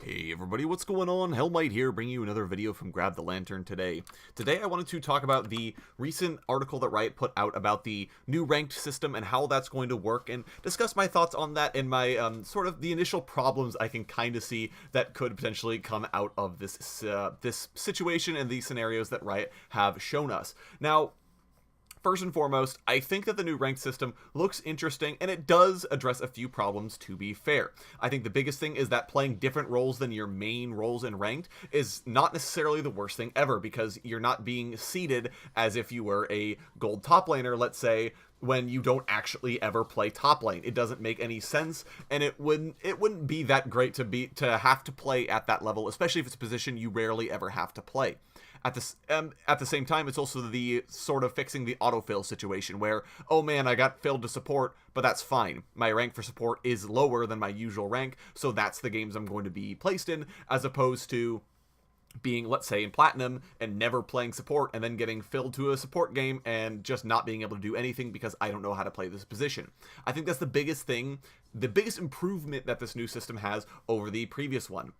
Hey everybody, what's going on? Hellmite here, bringing you another video from Grab the Lantern today. Today I wanted to talk about the recent article that Riot put out about the new ranked system and how that's going to work, and discuss my thoughts on that and my sort of the initial problems I can kind of see that could potentially come out of this situation and these scenarios that Riot have shown us. Now, first and foremost, I think that the new ranked system looks interesting, and it does address a few problems, to be fair. I think the biggest thing is that playing different roles than your main roles in ranked is not necessarily the worst thing ever, because you're not being seeded as if you were a gold top laner, let's say, when you don't actually ever play top lane. It doesn't make any sense, and it wouldn't be that great to have to play at that level, especially if it's a position you rarely ever have to play. At the same time, it's also the sort of fixing the autofill situation where, oh man, I got filled to support, but that's fine. My rank for support is lower than my usual rank, so that's the games I'm going to be placed in, as opposed to being, let's say, in platinum and never playing support and then getting filled to a support game and just not being able to do anything because I don't know how to play this position. I think that's the biggest thing, the biggest improvement that this new system has over the previous one.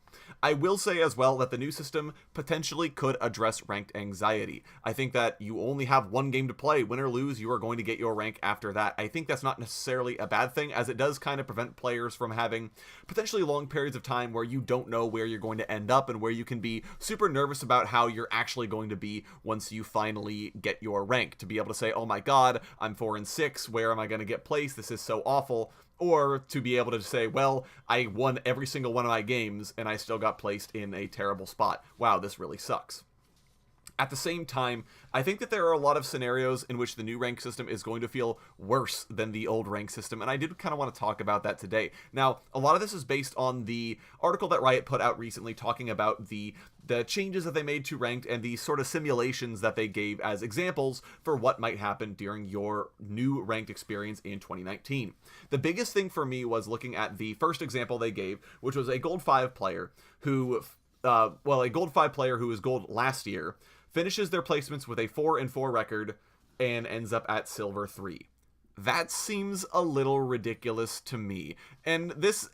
I will say as well that the new system potentially could address ranked anxiety. I think that you only have one game to play. Win or lose, you are going to get your rank after that. I think that's not necessarily a bad thing, as it does kind of prevent players from having potentially long periods of time where you don't know where you're going to end up and where you can be super nervous about how you're actually going to be once you finally get your rank. To be able to say, oh my god, I'm 4 and 6, where am I going to get placed? This is so awful. Or to be able to say, well, I won every single one of my games and I still got placed in a terrible spot. Wow, this really sucks. At the same time, I think that there are a lot of scenarios in which the new rank system is going to feel worse than the old rank system, and I did kind of want to talk about that today. Now, a lot of this is based on the article that Riot put out recently talking about the changes that they made to ranked and the sort of simulations that they gave as examples for what might happen during your new ranked experience in 2019. The biggest thing for me was looking at the first example they gave, which was a Gold 5 player who, a Gold 5 player who was Gold last year, finishes their placements with a 4 and 4 record and ends up at Silver 3. That seems a little ridiculous to me, and this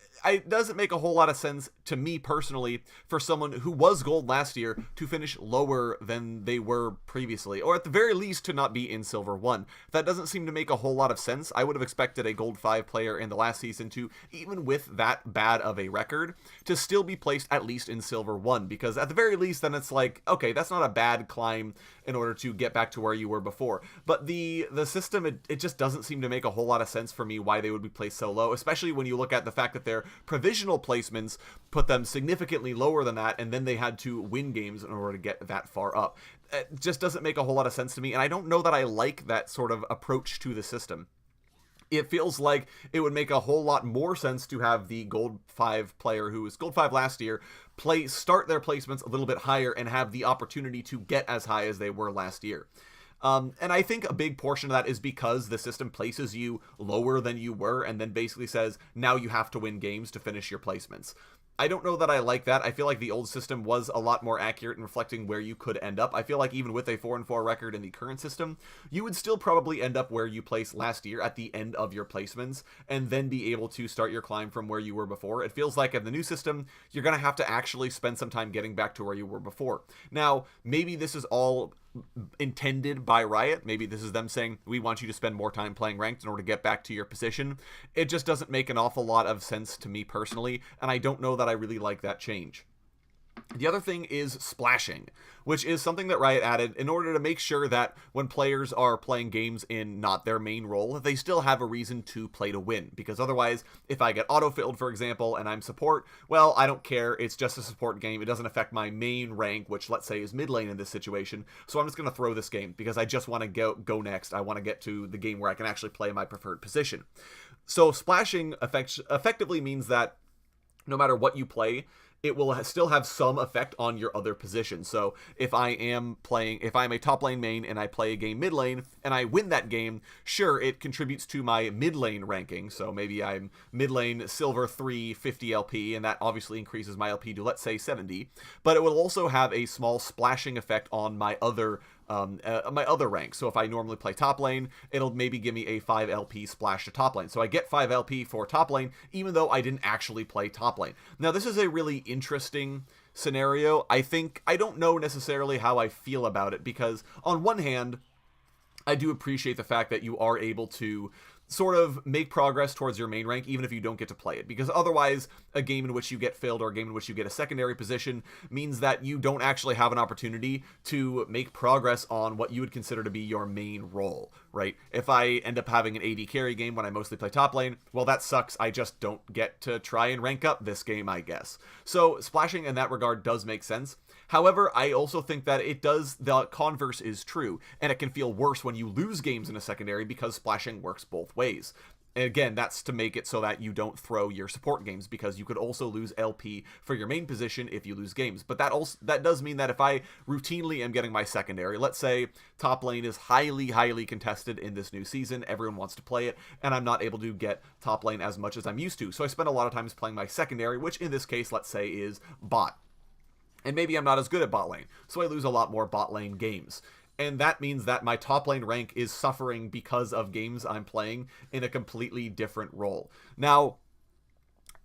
doesn't make a whole lot of sense to me personally for someone who was gold last year to finish lower than they were previously, or at the very least to not be in Silver 1. That doesn't seem to make a whole lot of sense. I would have expected a Gold 5 player in the last season to, even with that bad of a record, to still be placed at least in Silver 1, because at the very least then it's like, okay, that's not a bad climb in order to get back to where you were before. But the system, it just doesn't seem to make a whole lot of sense for me why they would be placed so low, especially when you look at the fact that their provisional placements put them significantly lower than that, and then they had to win games in order to get that far up. It just doesn't make a whole lot of sense to me, and I don't know that I like that sort of approach to the system. It feels like it would make a whole lot more sense to have the Gold 5 player who was Gold 5 last year start their placements a little bit higher and have the opportunity to get as high as they were last year. And I think a big portion of that is because the system places you lower than you were and then basically says, now you have to win games to finish your placements. I don't know that I like that. I feel like the old system was a lot more accurate in reflecting where you could end up. I feel like even with a 4 and 4 record in the current system, you would still probably end up where you placed last year at the end of your placements, and then be able to start your climb from where you were before. It feels like in the new system, you're going to have to actually spend some time getting back to where you were before. Now, maybe this is all intended by Riot. Maybe this is them saying, we want you to spend more time playing ranked in order to get back to your position. It just doesn't make an awful lot of sense to me personally, and I don't know that I really like that change. The other thing is splashing, which is something that Riot added in order to make sure that when players are playing games in not their main role, that they still have a reason to play to win. Because otherwise, if I get autofilled, for example, and I'm support, well, I don't care. It's just a support game. It doesn't affect my main rank, which let's say is mid lane in this situation. So I'm just going to throw this game because I just want to go next. I want to get to the game where I can actually play my preferred position. So splashing effectively means that no matter what you play, it will still have some effect on your other positions. So if I'm a top lane main and I play a game mid lane and I win that game, sure, it contributes to my mid lane ranking. So maybe I'm mid lane Silver 3, 50 LP, and that obviously increases my LP to, let's say, 70. But it will also have a small splashing effect on my other my other rank. So if I normally play top lane, it'll maybe give me a 5 LP splash to top lane. So I get 5 LP for top lane, even though I didn't actually play top lane. Now, this is a really interesting scenario. I don't know necessarily how I feel about it, because on one hand, I do appreciate the fact that you are able to sort of make progress towards your main rank even if you don't get to play it, because otherwise a game in which you get failed or a game in which you get a secondary position means that you don't actually have an opportunity to make progress on what you would consider to be your main role, right? If I end up having an AD carry game when I mostly play top lane, well, that sucks. I just don't get to try and rank up this game, I guess. So splashing in that regard does make sense. However, I also think that the converse is true, and it can feel worse when you lose games in a secondary because splashing works both ways. And again, that's to make it so that you don't throw your support games, because you could also lose LP for your main position if you lose games. But that does mean that if I routinely am getting my secondary, let's say top lane is highly contested in this new season, everyone wants to play it, and I'm not able to get top lane as much as I'm used to. So I spend a lot of times playing my secondary, which in this case, let's say, is bot. And maybe I'm not as good at bot lane, so I lose a lot more bot lane games. And that means that my top lane rank is suffering because of games I'm playing in a completely different role. Now,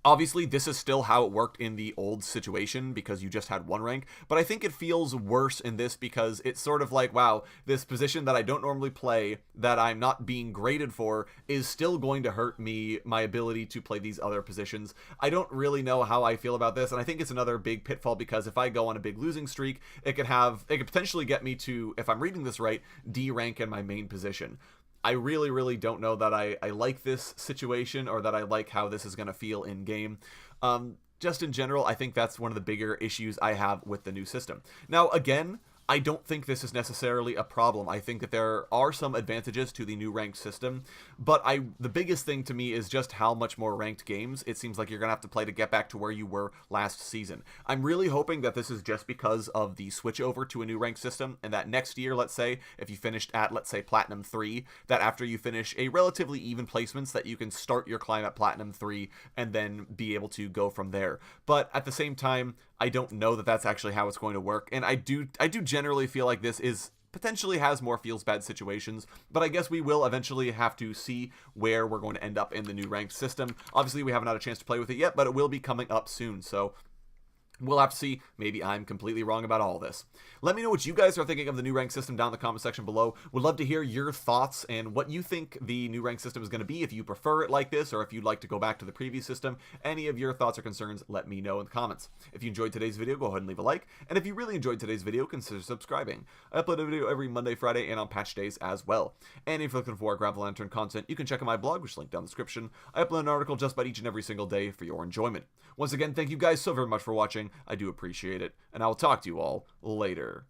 obviously, this is still how it worked in the old situation, because you just had one rank, but I think it feels worse in this because it's sort of like, wow, this position that I don't normally play, that I'm not being graded for, is still going to hurt me, my ability to play these other positions. I don't really know how I feel about this, and I think it's another big pitfall, because if I go on a big losing streak, it could potentially get me to, if I'm reading this right, D rank in my main position. I really don't know that I like this situation, or that I like how this is going to feel in game. Just in general, I think that's one of the bigger issues I have with the new system. Now, again, I don't think this is necessarily a problem. I think that there are some advantages to the new ranked system, but the biggest thing to me is just how much more ranked games it seems like you're going to have to play to get back to where you were last season. I'm really hoping that this is just because of the switch over to a new ranked system, and that next year, let's say, if you finished at, let's say, Platinum 3, that after you finish a relatively even placements, that you can start your climb at Platinum 3 and then be able to go from there. But at the same time, I don't know that that's actually how it's going to work, and I do generally feel like this is potentially has more feels bad situations, but I guess we will eventually have to see where we're going to end up in the new ranked system. Obviously, we haven't had a chance to play with it yet, but it will be coming up soon, so we'll have to see. Maybe I'm completely wrong about all this. Let me know what you guys are thinking of the new rank system down in the comment section below. Would love to hear your thoughts and what you think the new rank system is going to be, if you prefer it like this, or if you'd like to go back to the previous system. Any of your thoughts or concerns, let me know in the comments. If you enjoyed today's video, go ahead and leave a like. And if you really enjoyed today's video, consider subscribing. I upload a video every Monday, Friday, and on patch days as well. And if you're looking for Grab the Lantern content, you can check out my blog, which is linked down in the description. I upload an article just about each and every single day for your enjoyment. Once again, thank you guys so very much for watching. I do appreciate it, and I will talk to you all later.